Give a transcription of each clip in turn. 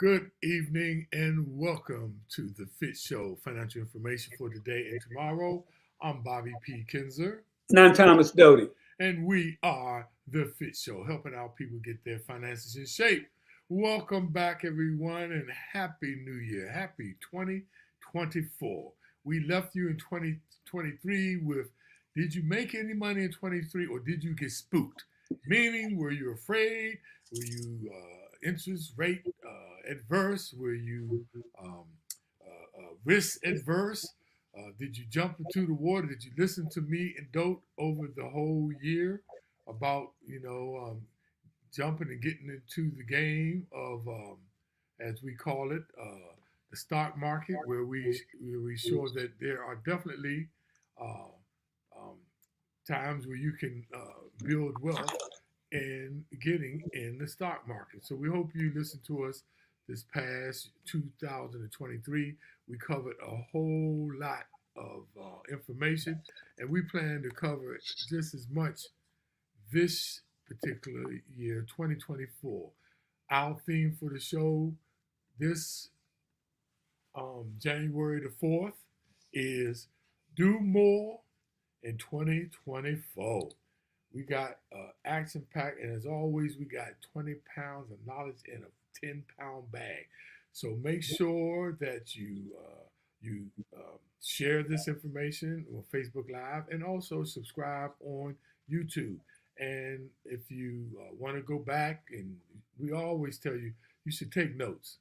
Good evening and welcome to the FITT Show, financial information for today and tomorrow. I'm Bobby P. Kinzer, And I'm Thomas Doty. and we are the FITT Show, helping our people get their finances in shape. Welcome back, everyone, and Happy New Year. Happy 2024. We left you in 2023 with, did you make any money in 23 or did you get spooked? Meaning, were you afraid? Were you interest rate adverse? Were you um, risk adverse? Did you jump into the water? Did you listen to me and dote over the whole year about jumping and getting into the game of, as we call it, the stock market, where we show that there are definitely uh, um, times where you can build wealth and getting in the stock market. So we hope you listen to us this past 2023. We covered a whole lot of information, and we plan to cover just as much this particular year, 2024. Our theme for the show this January the 4th is Do More in 2024. We got action packed, and as always, we got 20 pounds of knowledge in a 10-pound bag. So make sure that you share this information on Facebook Live and also subscribe on YouTube. And if you want to go back, and we always tell you, you should take notes.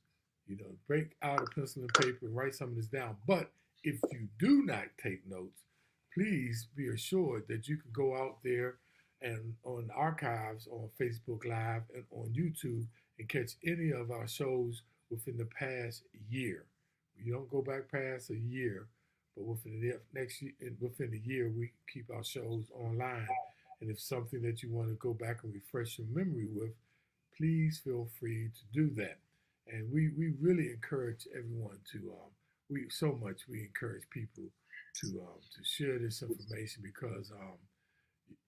Break out a pencil and paper and write some of this down. But if you do not take notes, please be assured that you can go out there and on archives on Facebook Live and on YouTube and catch any of our shows within the past year. You don't go back past a year, but within within a year, we keep our shows online. And if something that you want to go back and refresh your memory with, please feel free to do that. And we really encourage everyone to we encourage people to share this information because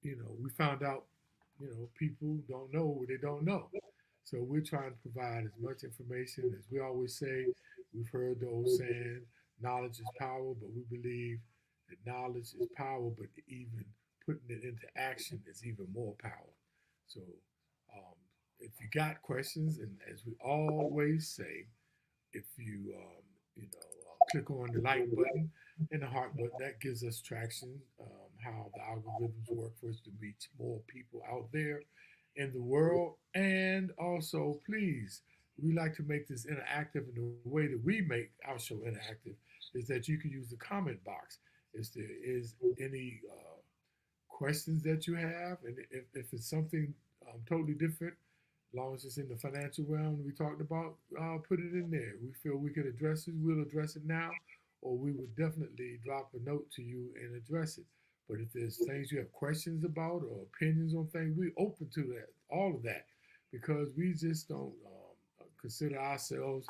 we found out people don't know what they don't know. So we're trying to provide as much information as we always say. We've heard the old saying, knowledge is power, but we believe that knowledge is power, but even putting it into action is even more power. So um, if you got questions, and as we always say, if you click on the like button and the heart button, that gives us traction. How the algorithms work for us to reach more people out there in the world, and also please, we like to make this interactive. And the way that we make our show interactive is that you can use the comment box. If there is any questions that you have, and if it's something totally different, as long as it's in the financial realm we talked about, put it in there. We feel we can address it, we'll address it now, or we would definitely drop a note to you and address it. But if there's things you have questions about or opinions on things, we're open to that, all of that, because we just don't consider ourselves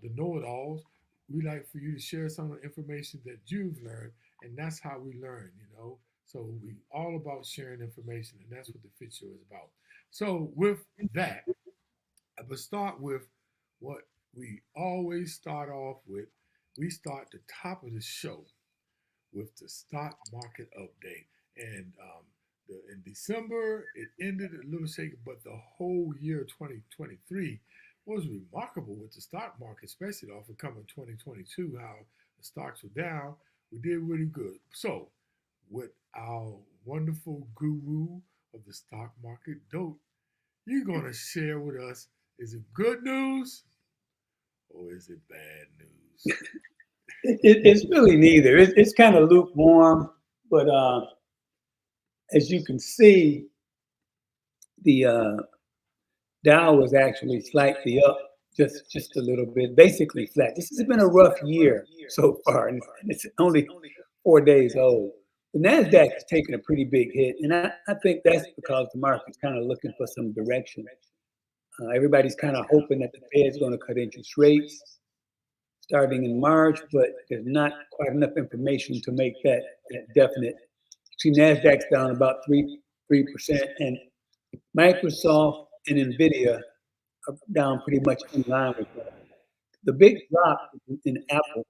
the know-it-alls. We like for you to share some of the information that you've learned, and that's how we learn. So we all about sharing information, and that's what the FITT Show is about. So with that, I will start with what we always start off with. We start the top of the show with the stock market update. And in December, it ended a little shaky, but the whole year 2023 was remarkable with the stock market, especially off of coming 2022, how the stocks were down. We did really good. So, with our wonderful guru of the stock market, Dote, you're going to share with us, is it good news or is it bad news? It's really neither. It's kind of lukewarm, but as you can see, the Dow was actually slightly up, just a little bit, basically flat. This has been a rough year so far, and it's only 4 days old. The Nasdaq has taken a pretty big hit, and I think that's because the market's kind of looking for some direction. Everybody's kind of hoping that the Fed's going to cut interest rates starting in March, but there's not quite enough information to make that definite. See, Nasdaq's down about 3%, and Microsoft and Nvidia are down pretty much in line with that. the big drop in Apple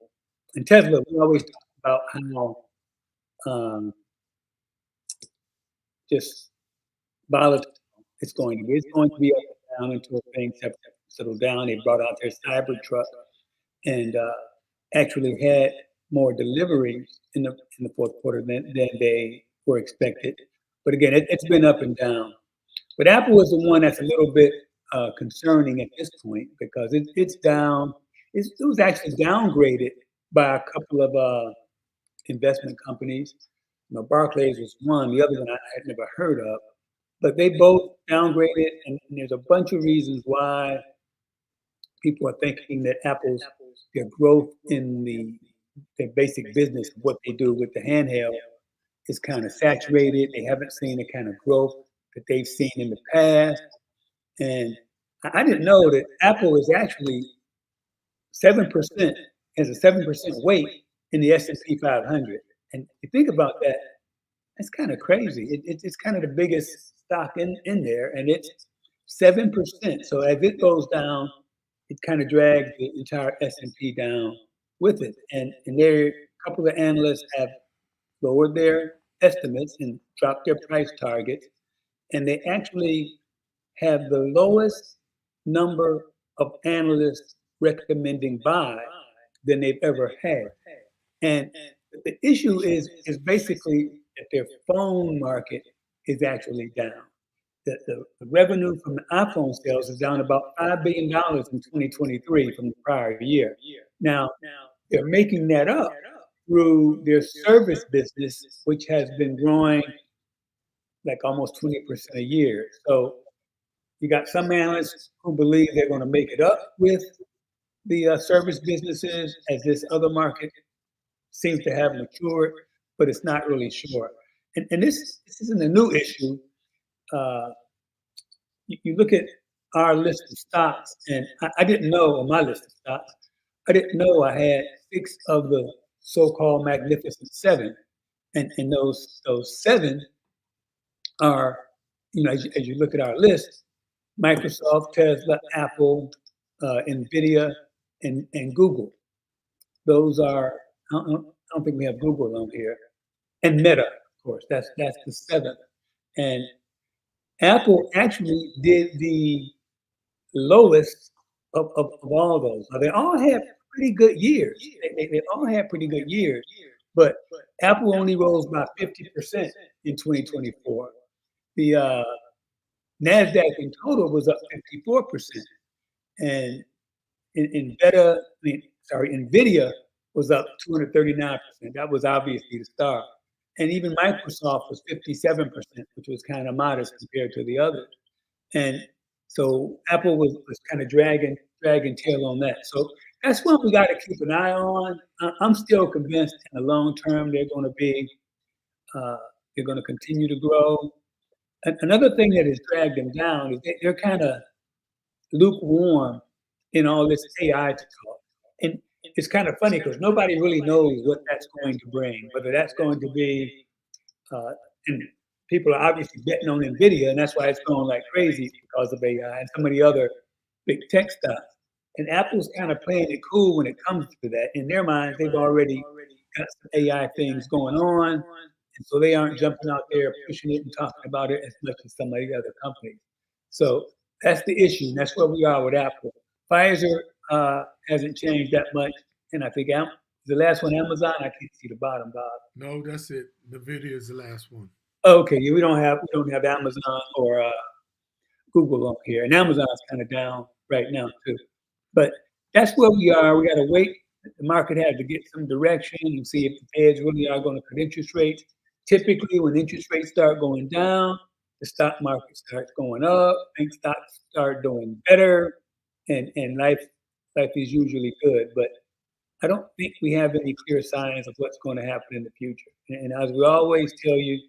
and Tesla. We always talk about how um, just volatile it's going to be. It's going to be up and down until things have settled down. They brought out their Cybertruck and actually had more deliveries in the fourth quarter than they were expected. But again, it's been up and down. But Apple is the one that's a little bit concerning at this point because it's down. It was actually downgraded by a couple of investment companies. You know, Barclays was one. The other one I had never heard of. But they both downgraded, and there's a bunch of reasons why people are thinking that Apple's their growth in their basic business, what they do with the handheld, is kind of saturated. They haven't seen the kind of growth that they've seen in the past. And I didn't know that Apple is actually 7%, has a 7% weight in the S&P 500. And if you think about that, that's kind of crazy. It's kind of the biggest stock in there, and it's 7%. So as it goes down, it kind of drags the entire S&P down with it. And there, a couple of analysts have lowered their estimates and dropped their price targets, and they actually have the lowest number of analysts recommending buy than they've ever had. And the issue is basically that their phone market is actually down. The revenue from the iPhone sales is down about $5 billion in 2023 from the prior year. Now, they're making that up through their service business, which has been growing like almost 20% a year. So you got some analysts who believe they're going to make it up with the service businesses as this other market seems to have matured, but it's not really sure. And this isn't a new issue. Uh, you look at our list of stocks, and I didn't know on my list of stocks, I didn't know I had 6 of the so-called Magnificent Seven, and those 7 are, you know, as you look at our list, Microsoft, Tesla, Apple, Nvidia, and Google. Those are, I don't think we have Google on here, and Meta, of course. That's the 7th. And Apple actually did the lowest of all those. Now, they all had pretty good years. They all had pretty good years, but Apple only rose by 50% in 2024. The NASDAQ in total was up 54%. And NVIDIA was up 239%. That was obviously the star. And even Microsoft was 57%, which was kind of modest compared to the others. And so Apple was kind of dragging tail on that. So that's what we got to keep an eye on. I'm still convinced in the long term they're going to continue to grow. And another thing that has dragged them down is they're kind of lukewarm in all this AI talk. And it's kind of funny because nobody really knows what that's going to bring, whether that's going to be, and people are obviously betting on NVIDIA, and that's why it's going like crazy because of AI and some of the other big tech stuff. And Apple's kind of playing it cool when it comes to that. In their minds, they've already got some AI things going on, and so they aren't jumping out there pushing it and talking about it as much as some of the other companies. So that's the issue. And that's where we are with Apple. Pfizer hasn't changed that much, and I think the last one, Amazon. I can't see the bottom, Bob. No, that's it. Nvidia is the last one. Okay, yeah, we don't have Amazon or Google on here, and Amazon's kind of down right now too. But that's where we are. We got to wait. The market has to get some direction and see if the Feds really are going to cut interest rates. Typically, when interest rates start going down, the stock market starts going up. Bank stocks start doing better, and life is usually good. But I don't think we have any clear signs of what's going to happen in the future. And as we always tell you,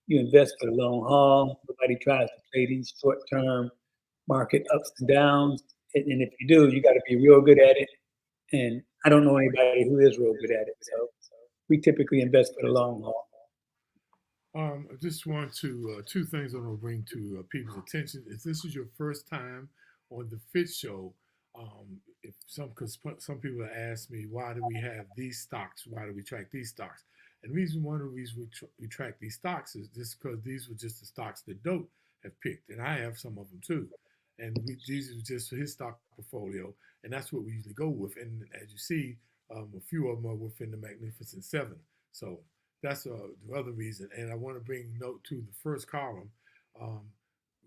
you invest for the long haul. Nobody tries to play these short-term market ups and downs. And if you do, you got to be real good at it. And I don't know anybody who is real good at it. So we typically invest for the long haul. I just want to two things I want to bring to people's attention. If this is your first time on the FITT Show, If because some people ask me, why do we have these stocks? Why do we track these stocks? And one of the reasons we track these stocks is just because these were just the stocks that Dope have picked, and I have some of them too. And these are just for his stock portfolio, and that's what we usually go with. And as you see, a few of them are within the Magnificent Seven. So that's the other reason. And I want to bring note to the first column. Um,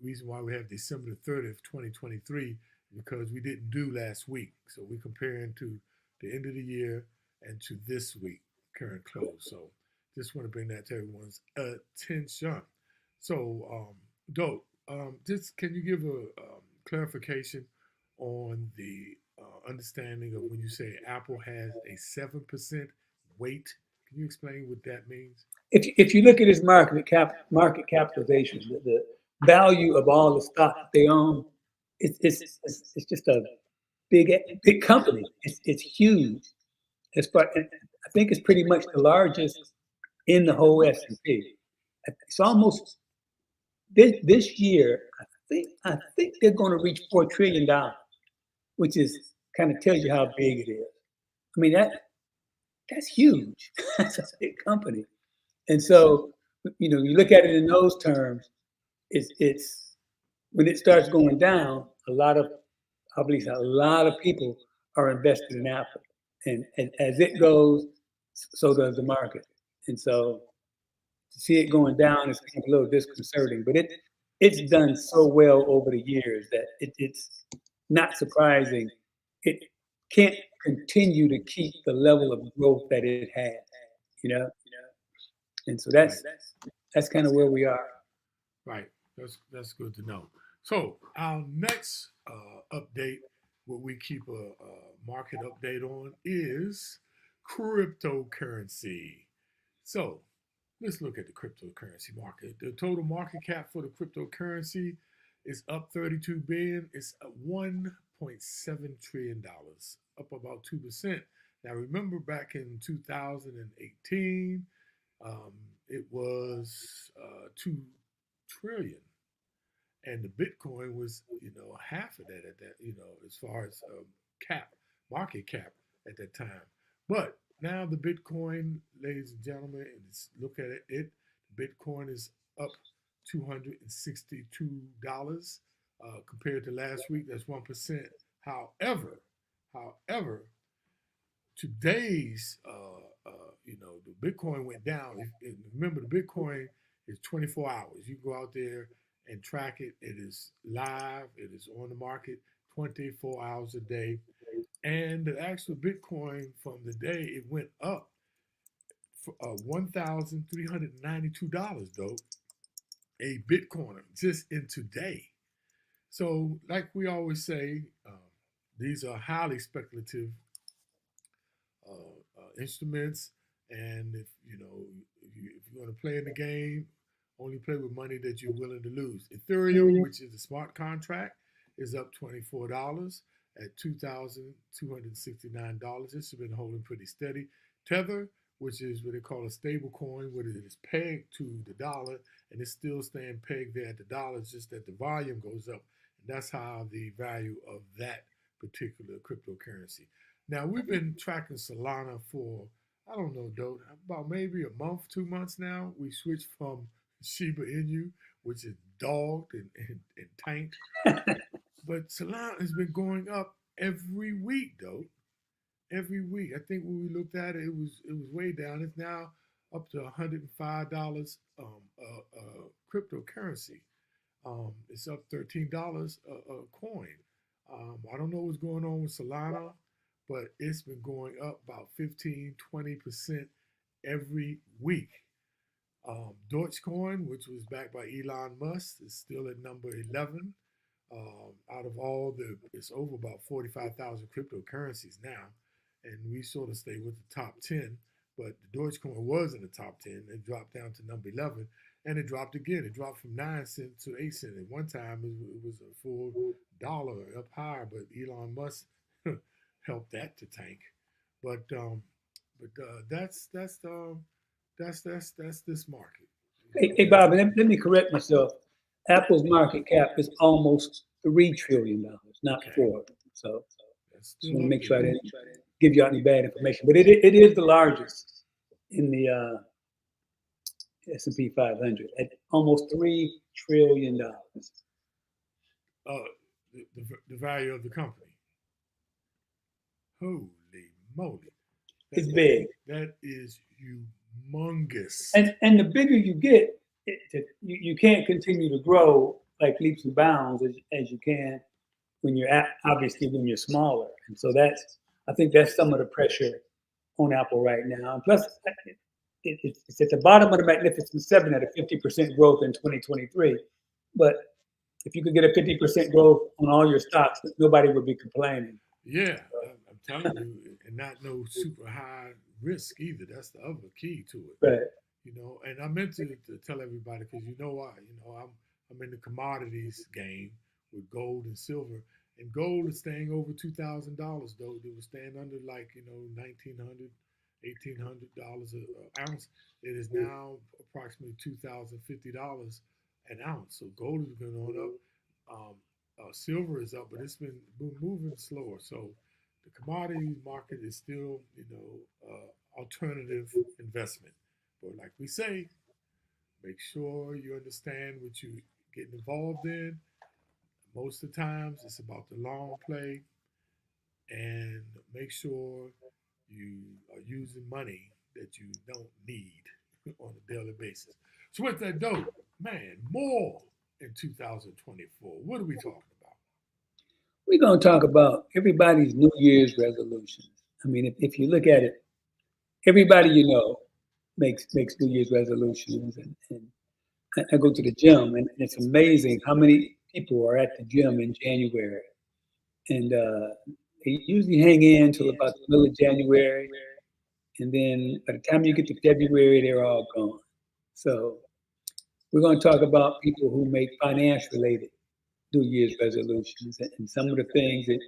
reason why we have December the 30th, 2023, because we didn't do last week. So we're comparing to the end of the year and to this week, current close. So just want to bring that to everyone's attention. So, Dope, just can you give a clarification on the understanding of when you say Apple has a 7% weight? Can you explain what that means? If you look at his market capitalization, the value of all the stock that they own, it's just a big company. It's huge. I think it's pretty much the largest in the whole S&P. It's almost this year. I think they're going to reach $4 trillion, which is kind of tells you how big it is. I mean that's huge. That's a big company. And so, you look at it in those terms, it's when it starts going down, I believe a lot of people are invested in Apple. And as it goes, so does the market. And so to see it going down is kind of a little disconcerting, but it's done so well over the years that it's not surprising. It can't continue to keep the level of growth that it had, you know? And so Right. that's kind of where we are. Right. That's good to know. So our next update, what we keep a market update on, is cryptocurrency. So let's look at the cryptocurrency market. The total market cap for the cryptocurrency is up 32 billion. It's 1.7 trillion dollars, up about 2%. Now remember back in 2018, it was 2 trillion, and the Bitcoin was half of that at that as far as market cap at that time. But now the Bitcoin, ladies and gentlemen, and let's look at it. Bitcoin is up $262 compared to last week. That's 1%. However, today's the Bitcoin went down. Remember, the Bitcoin is 24 hours. You go out there and track it. It is live. It is on the market 24 hours a day. And the actual Bitcoin from the day it went up for $1,392 though, a Bitcoin just in today. So, like we always say, these are highly speculative instruments, and if you're going to play in the game, only play with money that you're willing to lose. Ethereum, which is a smart contract, is up $24 at $2,269. This has been holding pretty steady. Tether, which is what they call a stable coin, where it is pegged to the dollar, and it's still staying pegged there at the dollar. It's just that the volume goes up, and that's how the value of that particular cryptocurrency. Now we've been tracking Solana for, I don't know, though, about maybe a month, 2 months now. We switched from Shiba Inu, which is dogged and tanked. But Solana has been going up every week, though. Every week. I think when we looked at it, it was way down. It's now up to $105 cryptocurrency. It's up $13 a coin. I don't know what's going on with Solana, but it's been going up about 15-20% every week. Dogecoin, which was backed by Elon Musk, is still at number 11. Out of all it's over about 45,000 cryptocurrencies now, and we sort of stay with the top 10. But the Dogecoin was in the top 10. It dropped down to number 11, and it dropped again. It dropped from 9 cents to 8 cents. At one time, it was a full dollar up higher, but Elon Musk helped that to tank. But that's this market. Hey, Bob, let me correct myself. Apple's market cap is almost $3 trillion, not Okay. four. So That's just still want to up make sure I there. didn't give you out any bad information. But it is the largest in the S&P 500 at almost $3 trillion. Uh, the value of the company. Holy moly. It's big. That is humongous. And the bigger you get, you can't continue to grow like leaps and bounds as you can when you're obviously when you're smaller. And so I think that's some of the pressure on Apple right now. And plus, it's at the bottom of the Magnificent Seven at a 50% growth in 2023. But if you could get a 50% growth on all your stocks, nobody would be complaining. Yeah, I'm telling you, and not no super high risk either. That's the other key to it. Right. You know, and I meant to tell everybody because you know why. You know, I'm in the commodities game with gold and silver, and gold is staying over $2,000 though. It was staying under like $1,900, $1,800 an ounce. It is now approximately $2,050 an ounce. So gold is going on up. Silver is up, but it's been moving slower. So the commodity market is still, alternative investment. But like we say, make sure you understand what you're getting involved in. Most of the times, it's about the long play, and make sure you are using money that you don't need on a daily basis. So with that though, man, more in 2024. What are we talking about? We're going to talk about everybody's New Year's resolutions. I mean, if you look at it, everybody you know makes New Year's resolutions, and I go to the gym, and it's amazing how many people are at the gym in January, and they usually hang in till about the middle of January, and then by the time you get to February, they're all gone. So we're going to talk about people who make finance-related New Year's resolutions and some of the things that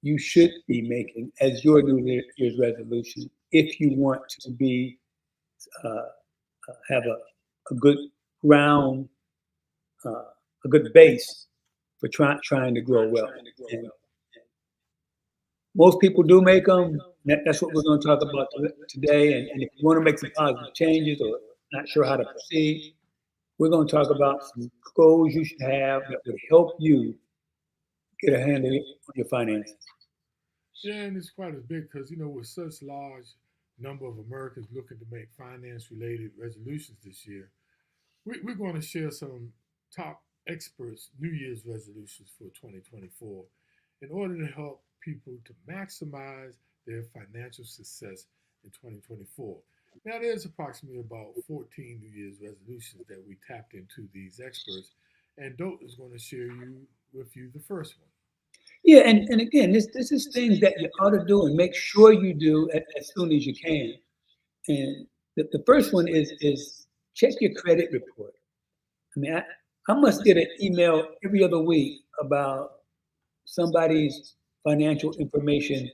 you should be making as your New Year's resolution if you want to be have a good ground, a good base for trying to grow wealth. And most people do make them. That's what we're going to talk about today. And if you want to make some positive changes or not sure how to proceed, we're going to talk about some goals you should have that would help you get a handle on your finances. Yeah, and it's quite as big because with such large number of Americans looking to make finance-related resolutions this year, we're going to share some top experts' New Year's resolutions for 2024 in order to help people to maximize their financial success in 2024. Now, there's approximately about 14 New Year's resolutions that we tapped into these experts, and Dote is going to share with you the first one. Yeah, and again, this is things that you ought to do and make sure you do as soon as you can. And the first one is check your credit report. I mean, I must get an email every other week about somebody's financial information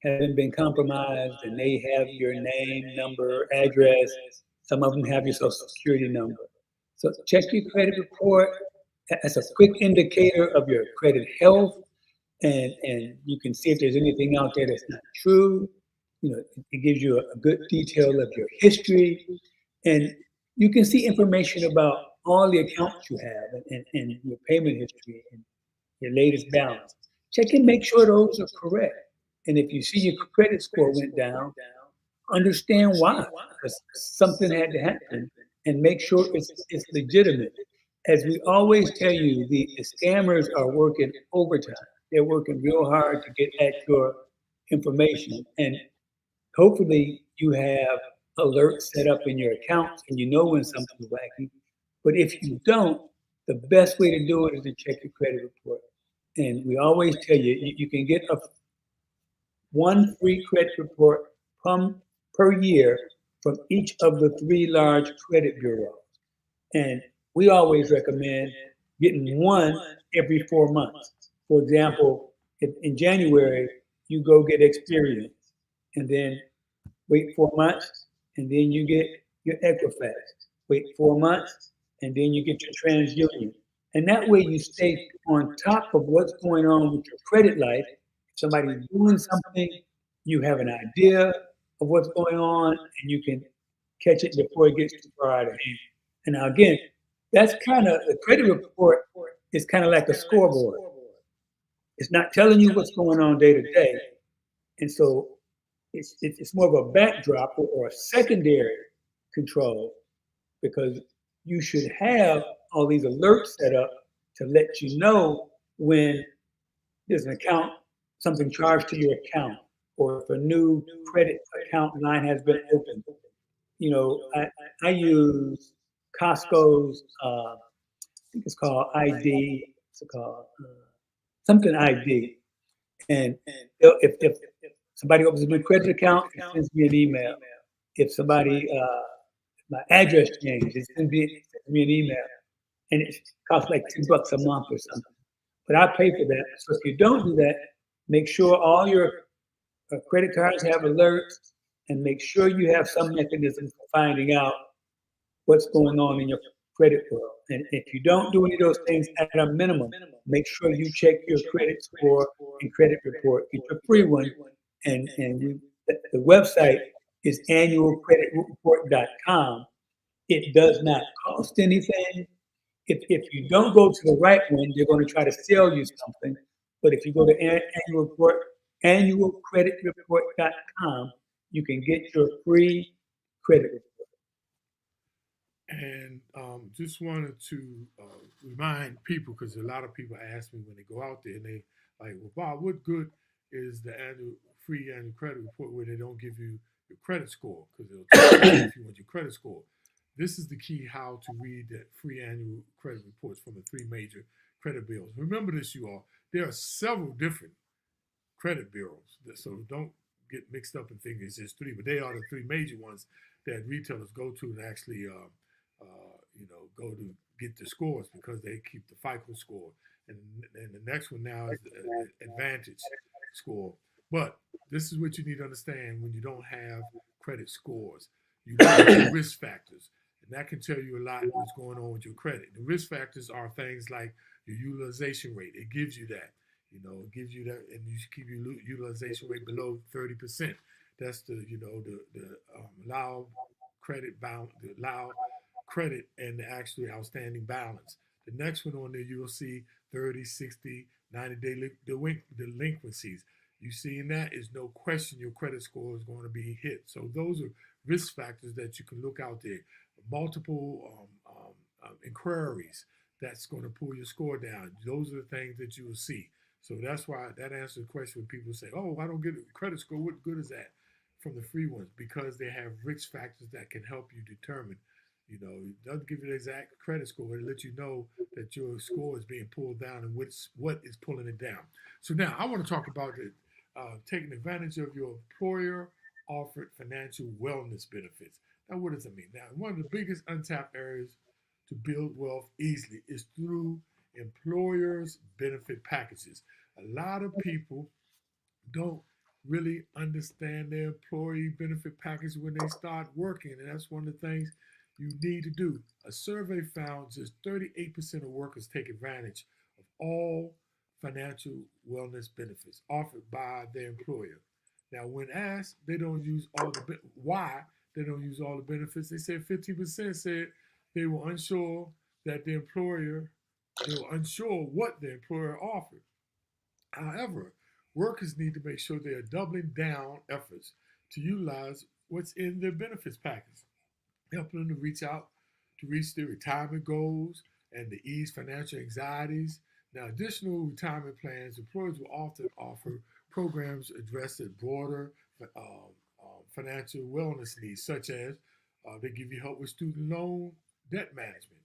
having been compromised, and they have your name, number, address. Some of them have your social security number. So check your credit report as a quick indicator of your credit health, and you can see if there's anything out there that's not true. It gives you a good detail of your history, and you can see information about all the accounts you have and your payment history and your latest balance. Check and make sure those are correct. And if you see your credit score went down, understand why, because something had to happen, and make sure it's legitimate. As we always tell you, the scammers are working overtime. They're working real hard to get at your information. And hopefully you have alerts set up in your accounts and you know when something's wacky. But if you don't, the best way to do it is to check your credit report. And we always tell you, you can get one free credit report per year from each of the three large credit bureaus. And we always recommend getting one every 4 months. For example, if in January, you go get Experience, and then wait 4 months, and then you get your Equifax. Wait 4 months, and then you get your TransUnion. And that way you stay on top of what's going on with your credit life, somebody's doing something, you have an idea of what's going on, and you can catch it before it gets too far out of hand. And now again, that's kind of the credit report is kind of like a scoreboard. It's not telling you what's going on day to day, and so it's more of a backdrop or a secondary control because you should have all these alerts set up to let you know when there's an account, something charged to your account, or if a new credit account line has been opened. You know, I use Costco's, I think it's called ID, what's it called? Something ID. And if somebody opens a new credit account, it sends me an email. If somebody, my address changed, it sends me an email. And it costs like $10 a month or something. But I pay for that. So if you don't do that, make sure all your credit cards have alerts and make sure you have some mechanism for finding out what's going on in your credit world. And if you don't do any of those things at a minimum, make sure you check your credit score and credit report. Get your free one. And the website is annualcreditreport.com. It does not cost anything. If you don't go to the right one, they're going to try to sell you something. But if you go to annualcreditreport.com, you can get your free credit report. And just wanted to remind people, because a lot of people ask me when they go out there, and they like, well, Bob, what good is the free annual credit report where they don't give you your credit score? Because they'll tell you if you want your credit score. This is the key how to read that free annual credit reports from the three major credit bureaus. Remember this, you all. There are several different credit bureaus, so don't get mixed up and think it's just three, but they are the three major ones that retailers go to and actually go to get the scores because they keep the FICO score. And the next one now is the Advantage score. But this is what you need to understand when you don't have credit scores. You look at the risk factors, and that can tell you a lot what's going on with your credit. The risk factors are things like your utilization rate. It gives you that. It gives you that, and you should keep your utilization rate below 30%. That's the allowed credit credit and the actually outstanding balance. The next one on there, you'll see 30, 60, 90-day delinquencies. You seeing that is no question your credit score is going to be hit. So those are risk factors that you can look out there. Multiple inquiries that's going to pull your score down. Those are the things that you will see. So that's why that answers the question when people say, oh, I don't get a credit score. What good is that from the free ones? Because they have risk factors that can help you determine. It doesn't give you the exact credit score, but it lets you know that your score is being pulled down and what is pulling it down. So now I want to talk about taking advantage of your employer offered financial wellness benefits. Now, what does it mean? Now, one of the biggest untapped areas to build wealth easily is through employers' benefit packages. A lot of people don't really understand their employee benefit package when they start working, and that's one of the things you need to do. A survey found just 38% of workers take advantage of all financial wellness benefits offered by their employer. Now, when asked, they don't use why they don't use all the benefits. They said 50% said they were unsure that they were unsure what the employer offered. However, workers need to make sure they are doubling down efforts to utilize what's in their benefits package, helping them to reach their retirement goals and to ease financial anxieties. Now, additional retirement plans, employers will often offer programs addressing broader financial wellness needs, such as they give you help with student loan debt management,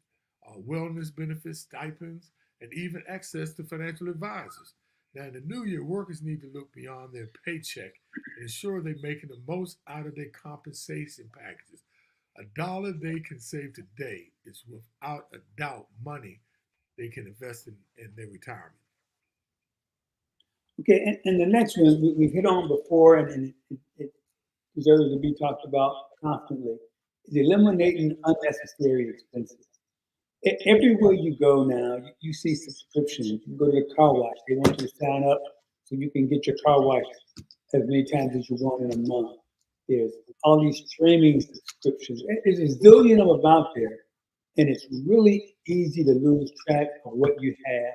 wellness benefits, stipends, and even access to financial advisors. Now, in the new year, workers need to look beyond their paycheck and ensure they're making the most out of their compensation packages. A dollar they can save today is without a doubt money they can invest in their retirement. Okay, and the next one we've hit on before, and it deserves to be talked about constantly, is eliminating unnecessary expenses. Everywhere you go now, you see subscriptions. You go to the car wash, they want you to sign up so you can get your car washed as many times as you want in a month. There's all these streaming subscriptions. There's a zillion of them out there, and it's really easy to lose track of what you have.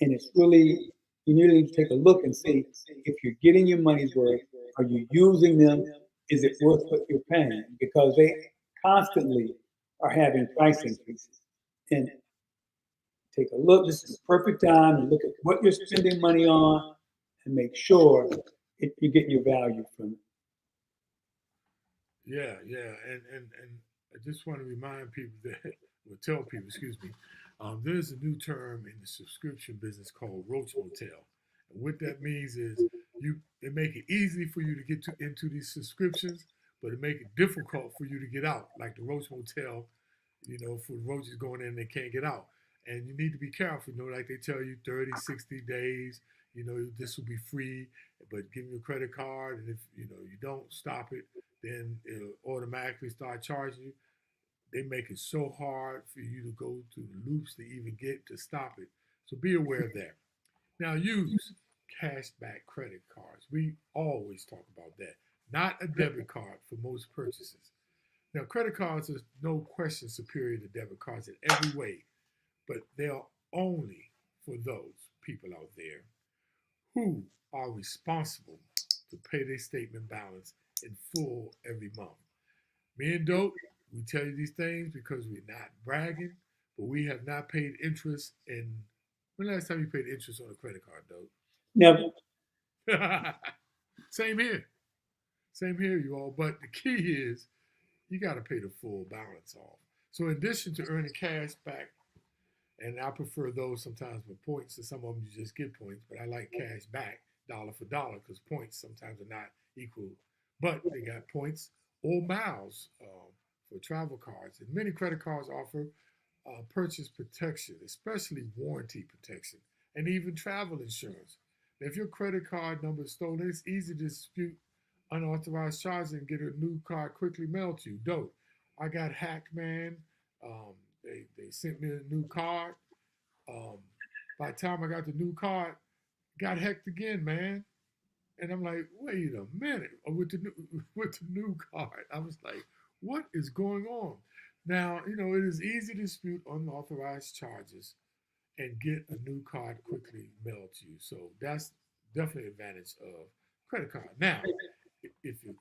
And it's really, you need to take a look and see if you're getting your money's worth. Are you using them? Is it worth what you're paying? Because they constantly are having price increases. And take a look. This is the perfect time to look at what you're spending money on and make sure you're getting your value from it. Yeah, yeah, and I just want to remind people that, or tell people, excuse me, there's a new term in the subscription business called roach motel, and what that means is they make it easy for you to get into these subscriptions, but it make it difficult for you to get out, like the roach motel. For the roaches going in, they can't get out, and you need to be careful. Like they tell you, 30, 60 days. This will be free, but give them a credit card, and if you don't stop it, then it'll automatically start charging you. They make it so hard for you to go through the loops to even get to stop it. So be aware of that. Now use cashback credit cards. We always talk about that. Not a debit card for most purchases. Now credit cards are no question superior to debit cards in every way, but they are only for those people out there who are responsible to pay their statement balance in full every month. Me and Dope, we tell you these things because we're not bragging, but we have not paid interest in. When last time you paid interest on a credit card, Never. Dope? Same here. Same here, you all. But the key is you got to pay the full balance off. So, in addition to earning cash back, and I prefer those sometimes with points, and some of them you just get points, but I like cash back, dollar for dollar, because points sometimes are not equal. But they got points or miles for travel cards. And many credit cards offer purchase protection, especially warranty protection, and even travel insurance. Now, if your credit card number is stolen, it's easy to dispute unauthorized charges and get a new card quickly mailed to you. Dope. I got hacked, man. Um, they sent me a new card. Um, by the time I got the new card, got hacked again, man. And I'm like, wait a minute. With the new card, I was like, what is going on? Now, it is easy to dispute unauthorized charges and get a new card quickly mailed to you. So that's definitely an advantage of credit card. Now, if you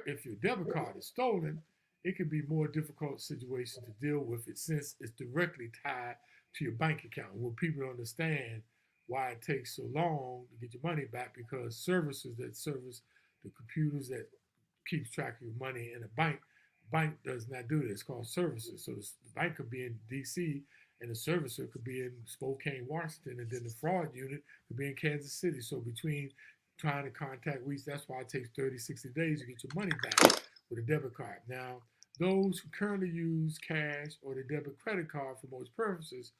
if your debit card is stolen, it can be more difficult situation to deal with it since it's directly tied to your bank account. When people understand why it takes so long to get your money back, because services that service the computers that keeps track of your money in a bank does not do this. It's called services. So the bank could be in DC and the servicer could be in Spokane, Washington, and then the fraud unit could be in Kansas City. So between trying to contact weeks, that's why it takes 30, 60 days to get your money back with a debit card. Now, those who currently use cash or the debit credit card for most purposes,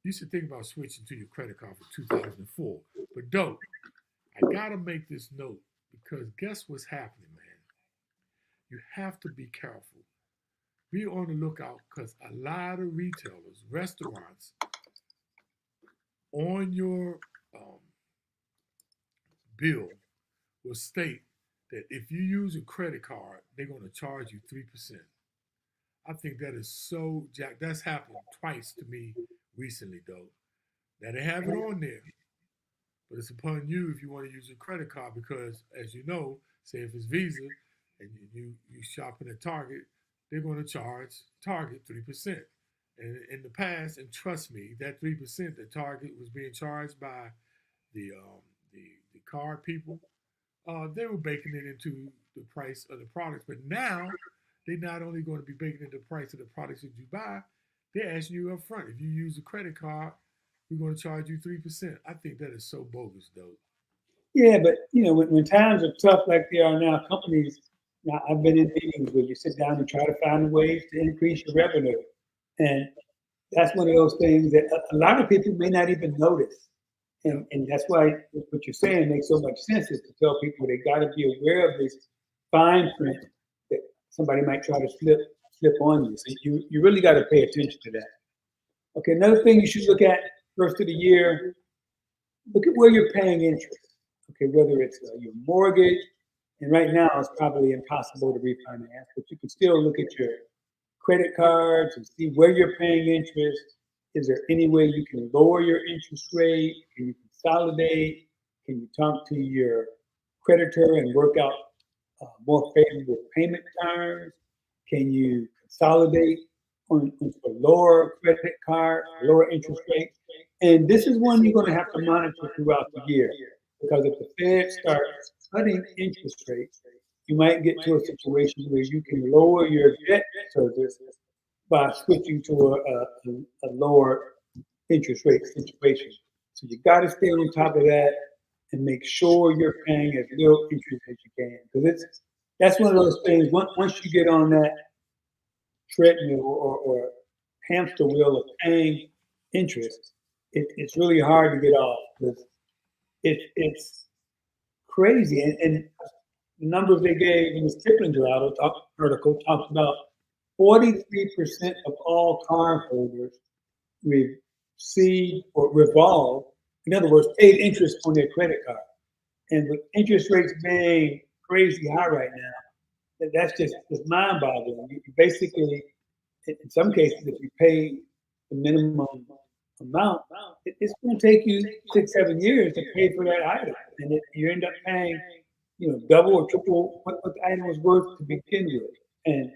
you should think about switching to your credit card for 2004. But Dope, I gotta make this note because guess what's happening, man? You have to be careful. Be on the lookout because a lot of retailers, restaurants, on your bill will state that if you use a credit card, they're going to charge you 3%. I think that is so jack. That's happened twice to me recently, though. Now they have it on there, but it's upon you if you want to use a credit card because, as you know, say if it's Visa and you shopping at Target, they're going to charge Target 3%. And in the past, and trust me, that 3% that Target was being charged by the card people, they were baking it into the price of the products. But now they're not only going to be baking into the price of the products that you buy, they're asking you up front. If you use a credit card, we're going to charge you 3%. I think that is so bogus, though. Yeah, but when times are tough like they are now, companies. Now I've been in meetings where you sit down and try to find ways to increase your revenue, and that's one of those things that a lot of people may not even notice. And that's why what you're saying makes so much sense is to tell people they got to be aware of this fine print that somebody might try to slip on you. So you really got to pay attention to that. Okay, another thing you should look at first of the year, look at where you're paying interest. Okay, whether it's your mortgage, and right now it's probably impossible to refinance, but you can still look at your credit cards and see where you're paying interest. Is there any way you can lower your interest rate? Can you consolidate? Can you talk to your creditor and work out more favorable payment terms? Can you consolidate onto a lower credit card, lower interest rate? And this is one you're going to have to monitor throughout the year, because if the Fed starts cutting interest rates, you might get to a situation where you can lower your debt service by switching to a lower interest rate situation. So you got to stay on top of that and make sure you're paying as little interest as you can, because that's one of those things. Once you get on that treadmill or hamster wheel of paying interest, it's really hard to get off, because it's crazy. And the numbers they gave in this Kiplinger article talks about 43% of all cardholders receive or revolve, in other words, paid interest on their credit card. And with interest rates being crazy high right now, that's just mind-boggling. You basically, in some cases, if you pay the minimum amount, it's going to take you 6-7 years to pay for that item, and you end up paying, double or triple what the item was worth to begin with. And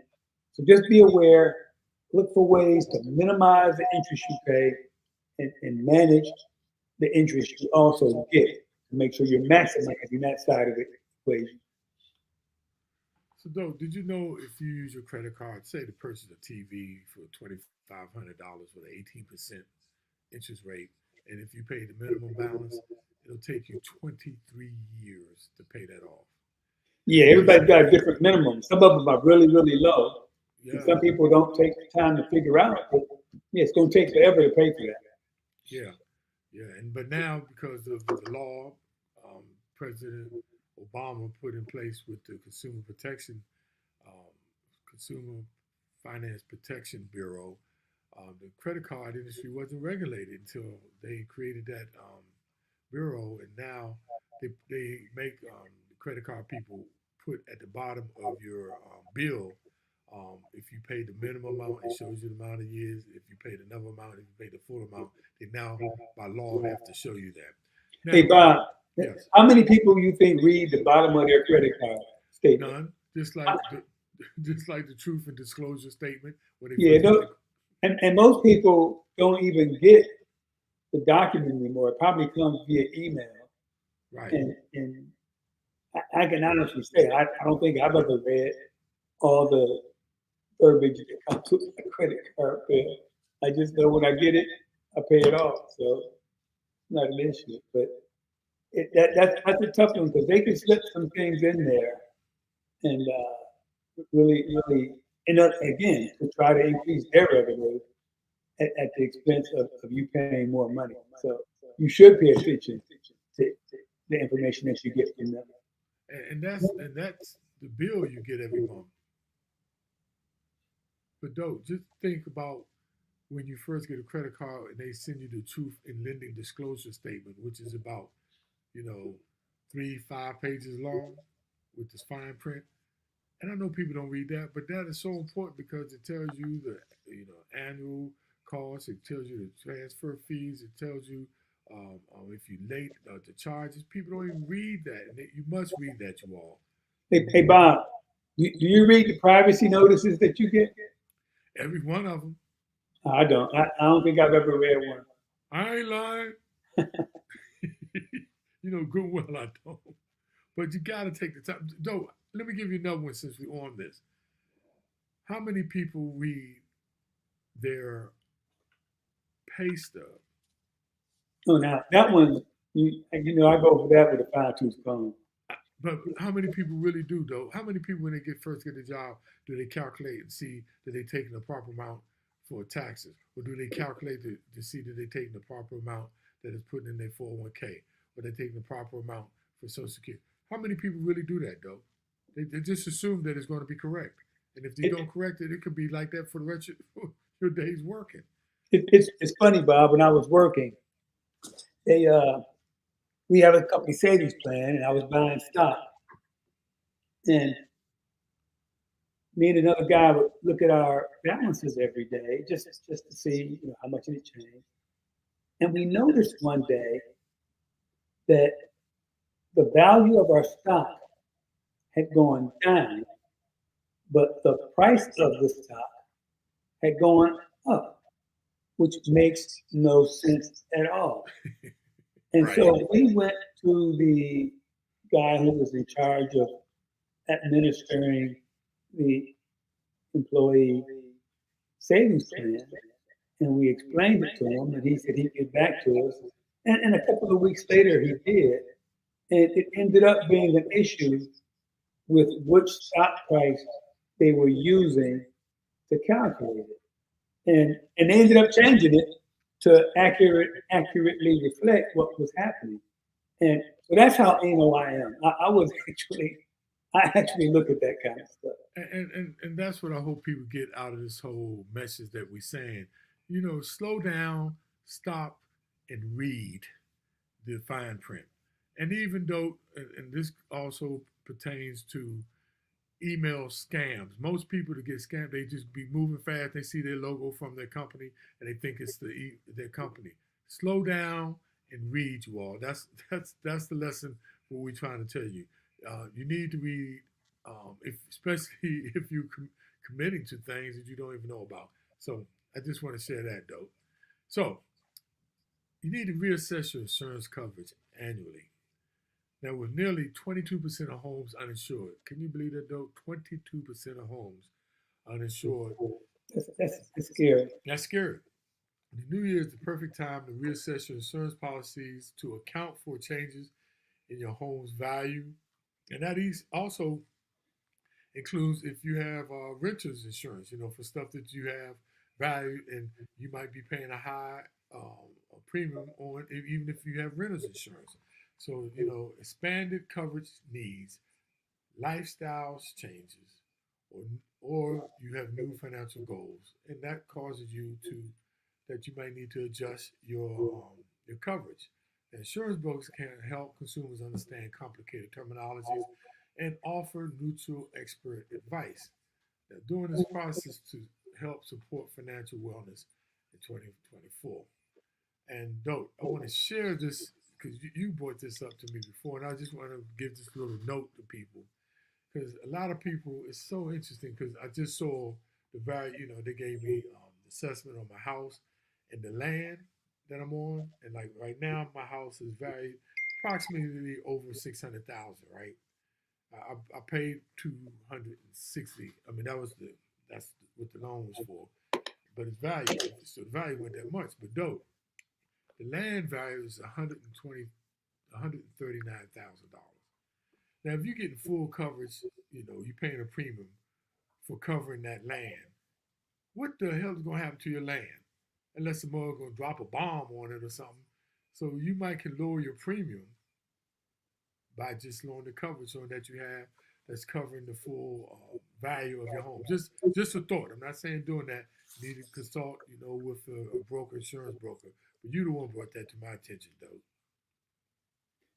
so just be aware, look for ways to minimize the interest you pay and manage the interest you also get to make sure you're maximizing that side of the equation. So, though, did you know if you use your credit card, say to purchase a TV for $2,500 with an 18% interest rate, and if you pay the minimum balance, it'll take you 23 years to pay that off. Yeah, everybody's got a different minimum. Some of them are really, really low. And Yeah, some people don't take the time to figure out. But yeah, it's going to take forever to pay for that. yeah, yeah. And but now because of the law, um, President Obama put in place with the um, Consumer Finance Protection Bureau, the credit card industry wasn't regulated until they created that bureau, and now they make the credit card people put at the bottom of your bill. If you pay the minimum amount, it shows you the amount of years. If you pay another amount, if you pay the full amount, they now by law have to show you that. Hey, Now, Bob, yes, how many people you think read the bottom of their credit card statement? none. Just like just like the truth and disclosure statement when they Yeah, first get no, and most people don't even get the document anymore. It probably comes via email. right. And I can honestly say, I don't think I've ever read all the verbiage that comes with a credit card bill. I just know when I get it, I pay it off. So it's not an issue. But that's a tough one, because they can slip some things in there and really, really, again, to try to increase their revenue at the expense of you paying more money. So you should pay attention to the information that you get from them. And that's the bill you get every month. But though, just think about when you first get a credit card and they send you the truth in lending disclosure statement, which is about, you know, 3, 5 pages long with this fine print. And I know people don't read that, but that is so important because it tells you the annual cost, it tells you the transfer fees, it tells you if you late the charges. People don't even read that, and you must read that, you all. Hey, Bob, do you read the privacy notices that you get? Every one of them. I don't. I don't think I've ever read one. I ain't lying. Good well I don't. But you got to take the time. Though, let me give you another one since we're on this. How many people read their pay stub? Oh, now that one, I go for that with a fine tooth comb. But how many people really do, though? How many people, when they first get a job, do they calculate and see that they're taking the proper amount for taxes? Or do they calculate to see that they're taking the proper amount that is put in their 401k? Or they're taking the proper amount for Social Security? How many people really do that, though? They just assume that it's going to be correct. And if they don't correct it, it could be like that for the rest of your days working. It's funny, Bob. When I was working, they we have a company savings plan, and I was buying stock. And me and another guy would look at our balances every day just to see, how much it changed. And we noticed one day that the value of our stock had gone down, but the price of the stock had gone up, which makes no sense at all. And so we went to the guy who was in charge of administering the employee savings plan, and we explained it to him, and he said he'd get back to us. And a couple of weeks later, he did, and it ended up being an issue with which stock price they were using to calculate it, and they ended up changing it to accurately reflect what was happening. And so that's how anal I am. I actually look at that kind of stuff. And that's what I hope people get out of this whole message that we're saying. Slow down, stop, and read the fine print. And even though, and this also pertains to email scams. Most people that get scammed, they just be moving fast. They see their logo from their company and they think it's their company. Slow down and read, you all. That's the lesson what we're trying to tell you. You need to read, especially if you're committing to things that you don't even know about. So I just want to share that though. So you need to reassess your insurance coverage annually. Now, with nearly 22% of homes uninsured, can you believe that though? 22% of homes uninsured. That's scary. That's scary. The new year is the perfect time to reassess your insurance policies to account for changes in your home's value. And that is also includes if you have renter's insurance, for stuff that you have valued and you might be paying a high premium on, even if you have renter's insurance. So, expanded coverage needs, lifestyles changes, or you have new financial goals, and that causes you that you might need to adjust your coverage. Insurance brokers can help consumers understand complicated terminologies and offer neutral expert advice. Now, during this process to help support financial wellness in 2024. And Dope, I want to share this because you brought this up to me before, and I just want to give this little note to people because a lot of people, it's so interesting because I just saw the value, they gave me assessment on my house and the land that I'm on, and like right now, my house is valued approximately over 600,000. Right, I paid 260. I mean, that's what the loan was for, but it's valued, so the value went that much. But Dope, the land value is $139,000. Now, if you're getting full coverage, you're paying a premium for covering that land. What the hell is going to happen to your land? Unless the mother's going to drop a bomb on it or something. So you might can lower your premium by just lowering the coverage on that you have that's covering the full value of your home. Just a thought. I'm not saying doing that. You need to consult, with a broker, insurance broker. But you the one brought that to my attention, though.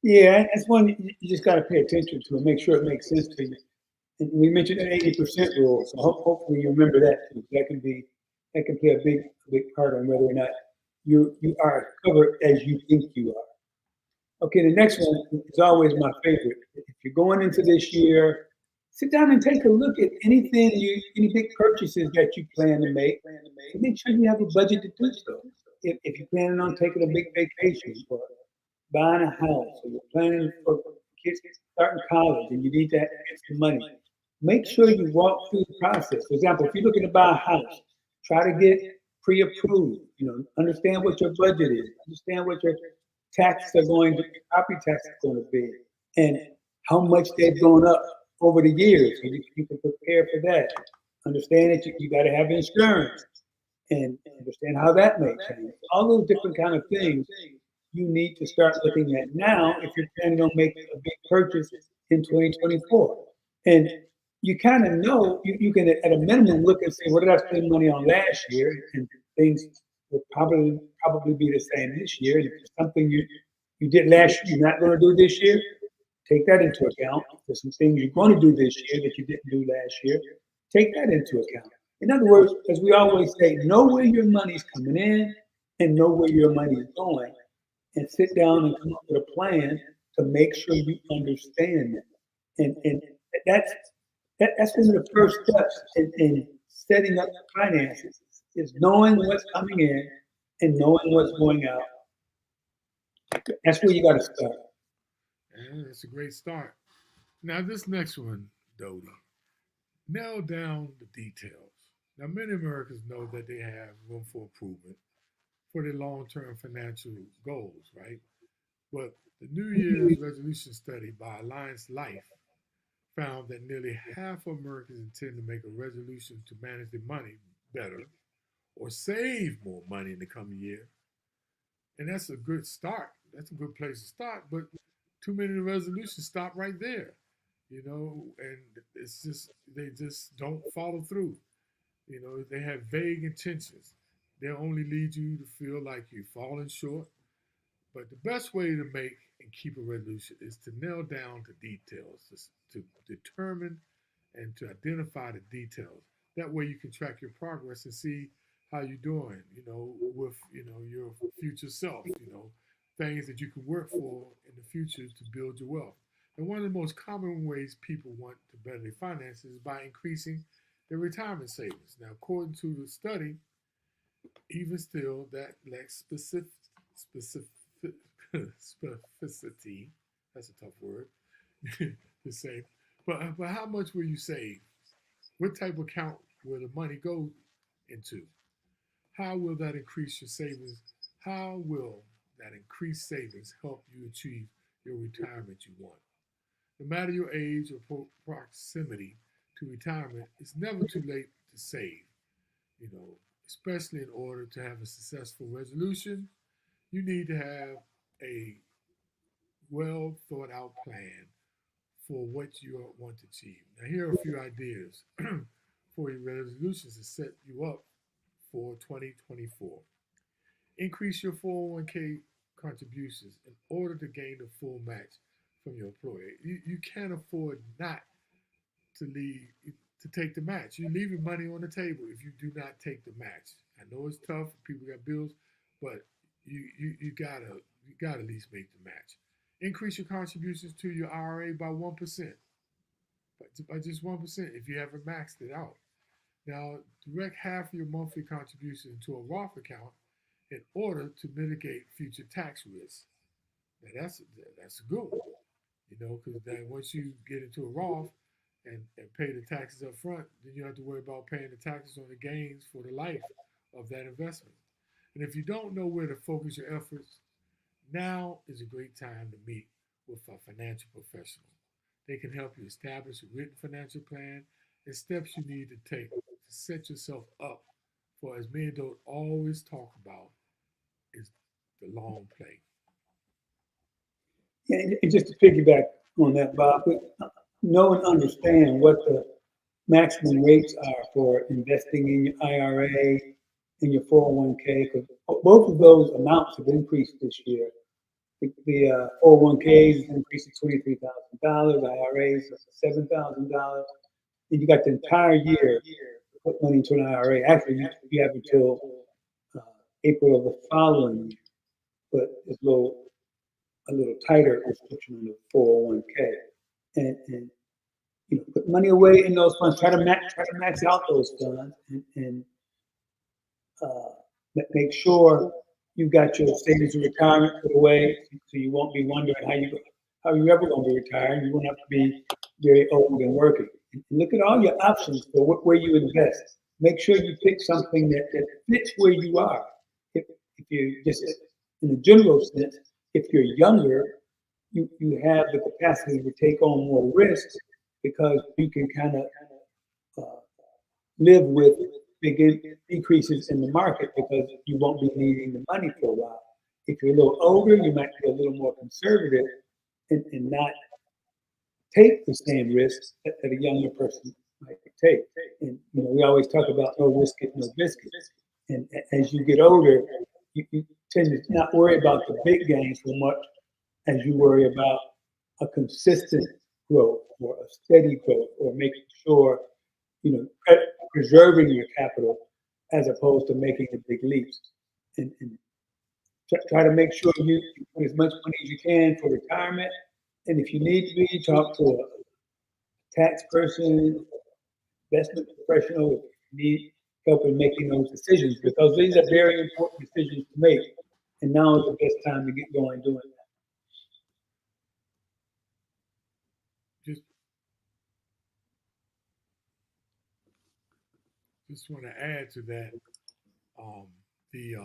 Yeah, that's one you just got to pay attention to and make sure it makes sense to you. And we mentioned an 80% rule, so hopefully you remember that too. That can play a big part on whether or not you are covered as you think you are. Okay, the next one is always my favorite. If you're going into this year, sit down and take a look at any big purchases that you plan to make, and make sure you have a budget to do so. If you're planning on taking a big vacation or buying a house, or you're planning for kids starting college and you need to get some money, make sure you walk through the process. For example, if you're looking to buy a house, try to get pre-approved. Understand what your budget is, understand what your property taxes are going to be, and how much they've gone up over the years, so you can prepare for that. Understand that you got to have insurance, and understand how that may change. All those different kind of things you need to start looking at now if you're planning on making a big purchase in 2024. And you kind of know you can at a minimum look and say, what did I spend money on last year? And things will probably be the same this year. And if it's something you did last year, you're not going to do this year. Take that into account. There's some things you're going to do this year that you didn't do last year. Take that into account. In other words, as we always say, know where your money's coming in and know where your money's going, and sit down and come up with a plan to make sure you understand it. And that's that's one of the first steps in setting up finances is knowing what's coming in and knowing what's going out. That's where you got to start. And that's a great start. Now, this next one, Dodie, nail down the details. Now, many Americans know that they have room for improvement for their long-term financial goals, right? But the New Year's resolution study by Alliance Life found that nearly half of Americans intend to make a resolution to manage their money better or save more money in the coming year. And that's a good start. That's a good place to start. But too many of the resolutions stop right there, and it's just, they just don't follow through. They have vague intentions. They'll only lead you to feel like you're falling short. But the best way to make and keep a resolution is to nail down the details, to determine and to identify the details. That way you can track your progress and see how you're doing, with, your future self, things that you can work for in the future to build your wealth. And one of the most common ways people want to better their finances is by increasing their retirement savings. Now, according to the study, even still, that lacks specificity. That's a tough word to say. But how much will you save? What type of account will the money go into? How will that increase your savings? How will that increased savings help you achieve your retirement you want? No matter your age or proximity to retirement, it's never too late to save. You know, especially in order to have a successful resolution, you need to have a well thought out plan for what you want to achieve. Now, here are a few ideas for your resolutions to set you up for 2024. Increase your 401k contributions in order to gain the full match from your employer. You can't afford not to leave to take the match. You're leaving money on the table if you do not take the match. I know it's tough. People got bills, but you gotta at least make the match. Increase your contributions to your IRA by 1%, by just 1% if you haven't maxed it out. Now, direct half of your monthly contribution into a Roth account in order to mitigate future tax risks. Now, that's a good one, because then once you get into a Roth and pay the taxes up front, then you don't have to worry about paying the taxes on the gains for the life of that investment. And if you don't know where to focus your efforts, now is a great time to meet with a financial professional. They can help you establish a written financial plan and steps you need to take to set yourself up for, as men don't always talk about, is the long play. Yeah, and just to piggyback on that, Bob, know and understand what the maximum rates are for investing in your IRA and your 401k, because both of those amounts have increased this year. The 401ks is increased to $23,000, IRAs $7,000, and you got the entire year to put money into an IRA. Actually, you have until uh, April of the following year, but it's a little tighter restriction on the 401k, and put money away in those funds. Try to max out those funds, and uh, make sure you got your savings and retirement put away, so you won't be wondering how you ever going to be retired. You won't have to be very old and working. And look at all your options for where you invest. Make sure you pick something that fits where you are. If you just, in a general sense, if you're younger, you have the capacity to take on more risks because you can kind of uh, live with big decreases in the market because you won't be needing the money for a while. If you're a little older, you might be a little more conservative and not take the same risks that a younger person might take. And we always talk about no risk it, no biscuit. And as you get older, you tend to not worry about the big gains so much, as you worry about a consistent growth or a steady growth or making sure, preserving your capital as opposed to making the big leaps. And try to make sure you put as much money as you can for retirement. And if you need to be, talk to a tax person, investment professional if you need help in making those decisions because these are very important decisions to make. And now is the best time to get going doing that. Just just want to add to that. Um, the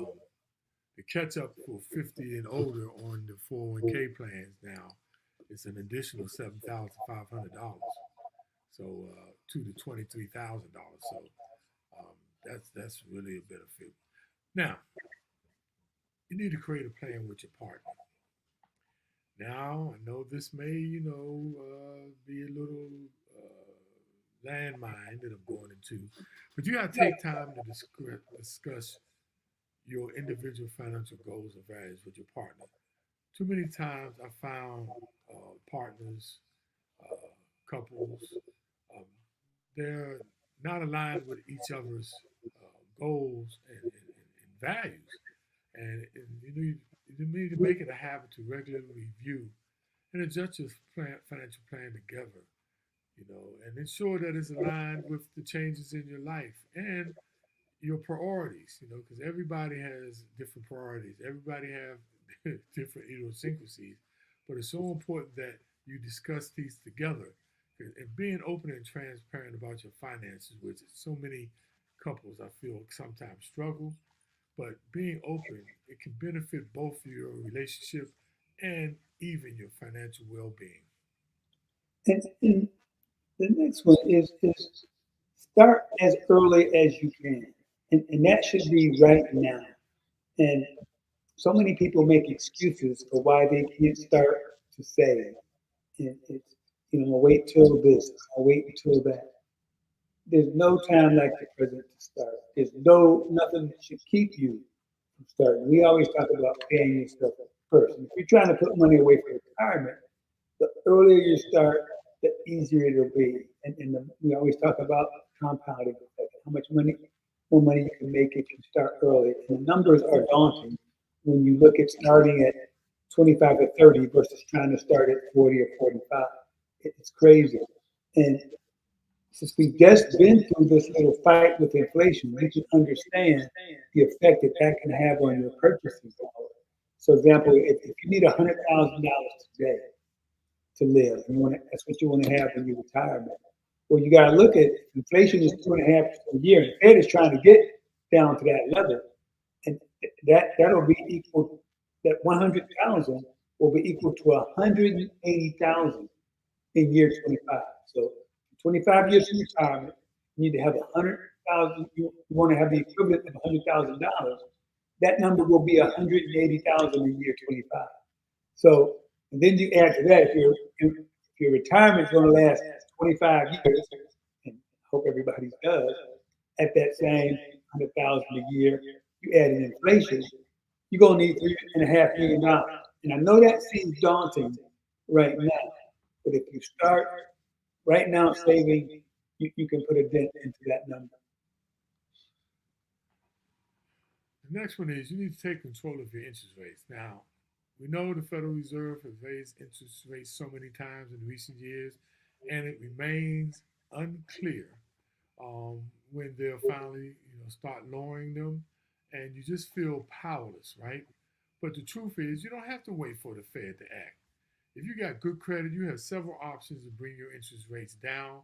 catch up for 50 and older on the 401k plans now is an additional $7,500. So to the $23,000. So that's really a benefit. Now you need to create a plan with your partner. Now I know this may be a little landmine that I'm going into, but you got to take time to discuss your individual financial goals and values with your partner. Too many times I found partners, uh, couples, um, they're not aligned with each other's goals and values. And you need to make it a habit to regularly review and adjust your financial plan together, and ensure that it's aligned with the changes in your life and your priorities, because everybody has different priorities. Everybody have different idiosyncrasies, but it's so important that you discuss these together and being open and transparent about your finances, which so many couples I feel sometimes struggle. But being open, it can benefit both your relationship and even your financial well-being. And the next one is start as early as you can. And that should be right now. And so many people make excuses for why they can't start to save. And it's, I'll wait till this, I'll wait until that. There's no time like the present to start. There's nothing that should keep you from starting. We always talk about paying yourself first. And if you're trying to put money away for retirement, the earlier you start, the easier it'll be. And we always talk about compounding effect, how much more money you can make if you start early. And the numbers are daunting when you look at starting at 25 or 30 versus trying to start at 40 or 45. It's crazy. And since we've just been through this little fight with inflation, you can understand the effect that that can have on your purchasing power. So, example, if you need $100,000 today to live, that's what you want to have in your retirement. Well, you got to look at inflation is 2.5% a year, and the Fed is trying to get down to that level, and that'll be equal. That 100,000 will be equal to 180,000 in year 25. So 25 years from retirement, you need to have 100,000. You want to have the equivalent of $100,000. That number will be 180,000 in year 25. So, and then you add to that if your retirement is going to last 25 years, and I hope everybody does, at that same 100,000 a year, you add in inflation, you're going to need $3.5 million. And I know that seems daunting right now, but if you start right now saving, you can put a dent into that number. The next one is you need to take control of your interest rates. Now, we know the Federal Reserve has raised interest rates so many times in recent years, and it remains unclear when they'll finally, start lowering them, and you just feel powerless, right? But the truth is, you don't have to wait for the Fed to act. If you got good credit, you have several options to bring your interest rates down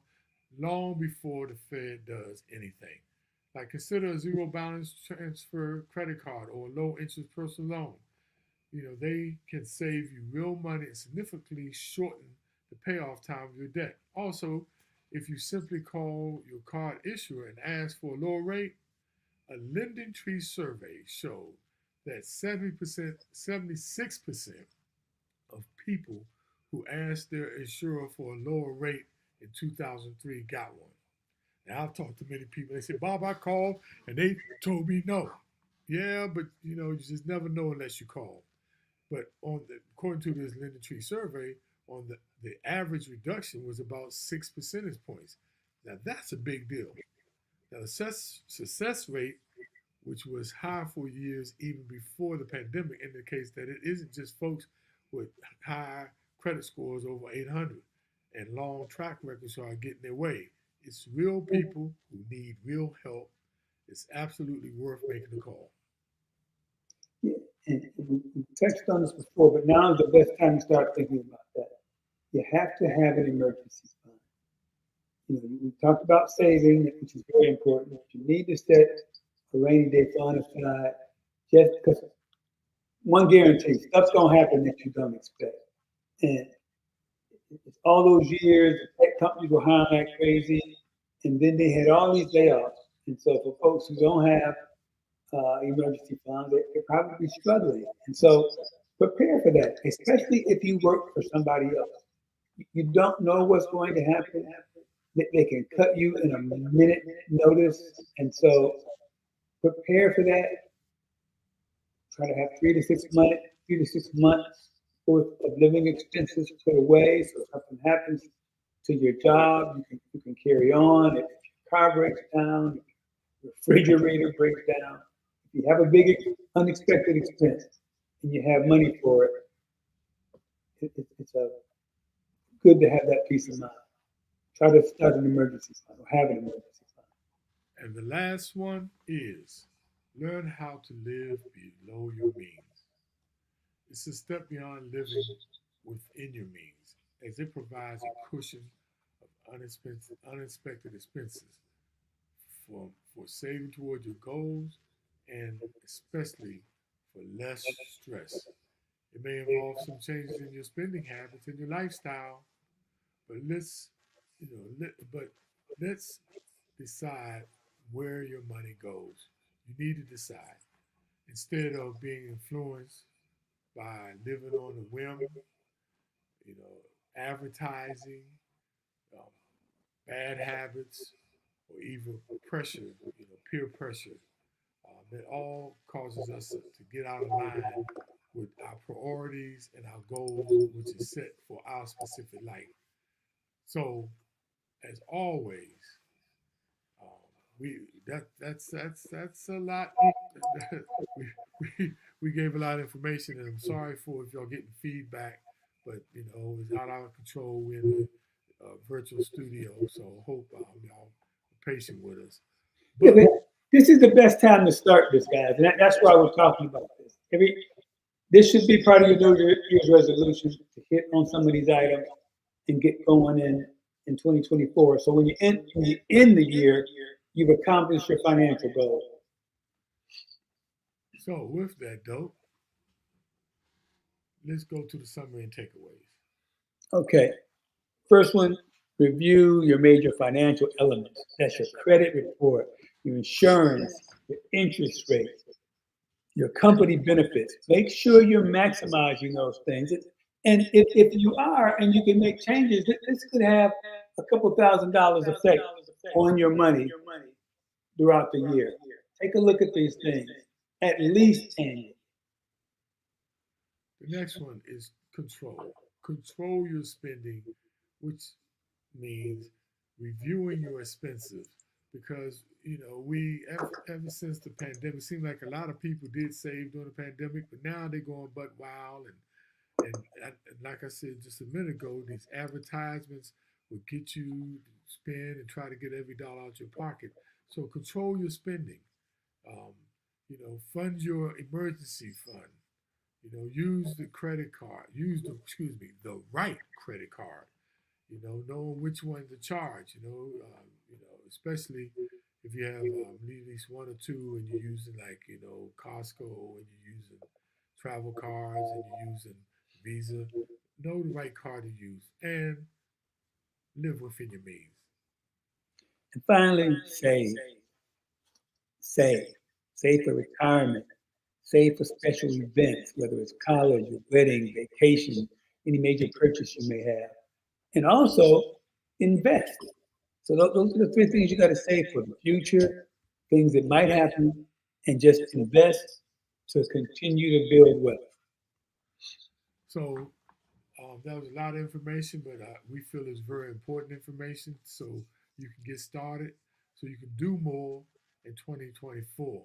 long before the Fed does anything. Like consider a zero balance transfer credit card or a low interest personal loan. They can save you real money and significantly shorten the payoff time of your debt. Also, if you simply call your card issuer and ask for a lower rate, a Lending Tree survey showed that 70%, 76% of people who asked their insurer for a lower rate in 2003 got one. Now, I've talked to many people. They say, Bob, I called and they told me no. Yeah, but you just never know unless you call. But according to this Linden Tree survey, on the average reduction was about 6 percentage points. Now that's a big deal. Now the success rate, which was high for years even before the pandemic, indicates that it isn't just folks with high credit scores over 800 and long track records who are getting their way. It's real people who need real help. It's absolutely worth making a call. Yeah, and we touched on this before, but now is the best time to start thinking about that. You have to have an emergency fund. We talked about saving, which is very important. You need to set a rainy day fund aside, just because one guarantee, stuff's gonna happen that you don't expect. And it's all those years, the tech companies were hiring like crazy, and then they had all these layoffs. And so for folks who don't have emergency funds, they're probably struggling. And so prepare for that, especially if you work for somebody else. You don't know what's going to happen. They can cut you in a minute notice. And so prepare for that. Try to have 3 to 6 months worth of living expenses put away. So if something happens to your job, you can carry on. If your car breaks down, if your refrigerator breaks down, if you have a big unexpected expense and you have money for it, it's good to have that peace of mind. Try to start an emergency fund or have an emergency fund. And the last one is learn how to live below your means. It's a step beyond living within your means, as it provides a cushion of unexpected expenses for saving toward your goals and especially for less stress. It may involve some changes in your spending habits and your lifestyle, but let's decide where your money goes. You need to decide instead of being influenced by living on a whim, advertising, um, bad habits, or even pressure, peer pressure. That all causes us to get out of line with our priorities and our goals, which is set for our specific life. So, as always, um, we that's a lot. we, we gave a lot of information, and I'm sorry for if y'all getting feedback, but it's out of our control. We're in a virtual studio, so hope y'all are patient with us. Yeah, but this is the best time to start this, guys, and that's why we're talking about this. This should be part of your New Year's resolution to hit on some of these items and get going in 2024. So when you end the year, you've accomplished your financial goals. So with that, dope, let's go to the summary and takeaways. Okay. First one, review your major financial elements. That's your credit report, your insurance, your interest rate, your company benefits. Make sure you're maximizing those things. And if you are, and you can make changes, this could have a couple $1,000 effect on your money throughout the year. Take a look at these things, at least annually. The next one is control. Control your spending, which means reviewing your expenses. Because we ever since the pandemic, it seemed like a lot of people did save during the pandemic, but now they're going butt wild and like I said just a minute ago, these advertisements will get you to spend and try to get every dollar out your pocket. So control your spending. Um, fund your emergency fund. Use the credit card. Use the right credit card. Knowing which one to charge. Especially if you have at least one or two, and you're using like Costco, and you're using travel cards, and you're using Visa. Know the right card to use and live within your means. And finally, save. Save for retirement. Save for special events, whether it's college, a wedding, vacation, any major purchase you may have. And also invest. So those are the three things you got to save for the future, things that might happen, and just invest to continue to build wealth. So that was a lot of information, but we feel it's very important information so you can get started, so you can do more in 2024.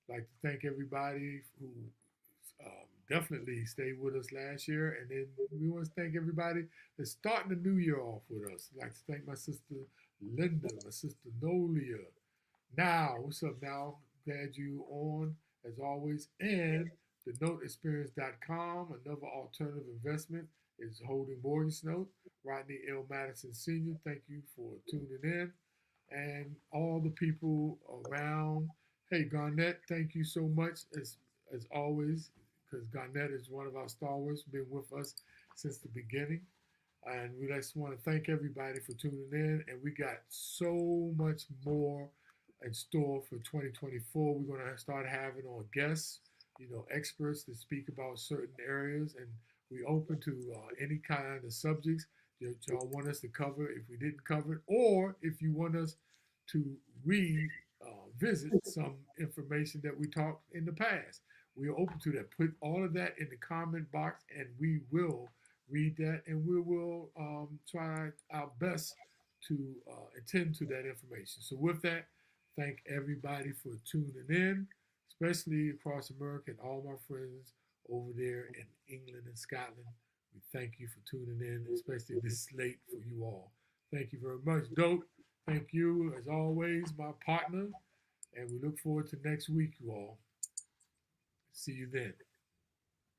I'd like to thank everybody who definitely stayed with us last year, and then we want to thank everybody that's starting the new year off with us. I'd like to thank my sister Linda, my sister Nolia. Now, what's up now? Glad you on as always. And the noteexperience.com, another alternative investment, is holding mortgage note. Rodney L. Madison Sr., thank you for tuning in. And all the people around. Hey, Garnett, thank you so much as always, because Garnett is one of our stalwarts, been with us since the beginning. And we just want to thank everybody for tuning in. And we got so much more in store for 2024. We're going to start having on guests, experts to speak about certain areas. And we open to any kind of subjects that y'all want us to cover if we didn't cover it, or if you want us to revisit some information that we talked in the past. We are open to that. Put all of that in the comment box, and we will read that, and we will try our best to attend to that information. So, with that, thank everybody for tuning in, especially across America and all my friends over there in England and Scotland. We thank you for tuning in, especially this late for you all. Thank you very much, Dope. Thank you, as always, my partner, and we look forward to next week, you all. See you then.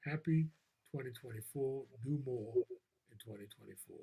Happy 2024. Do more in 2024.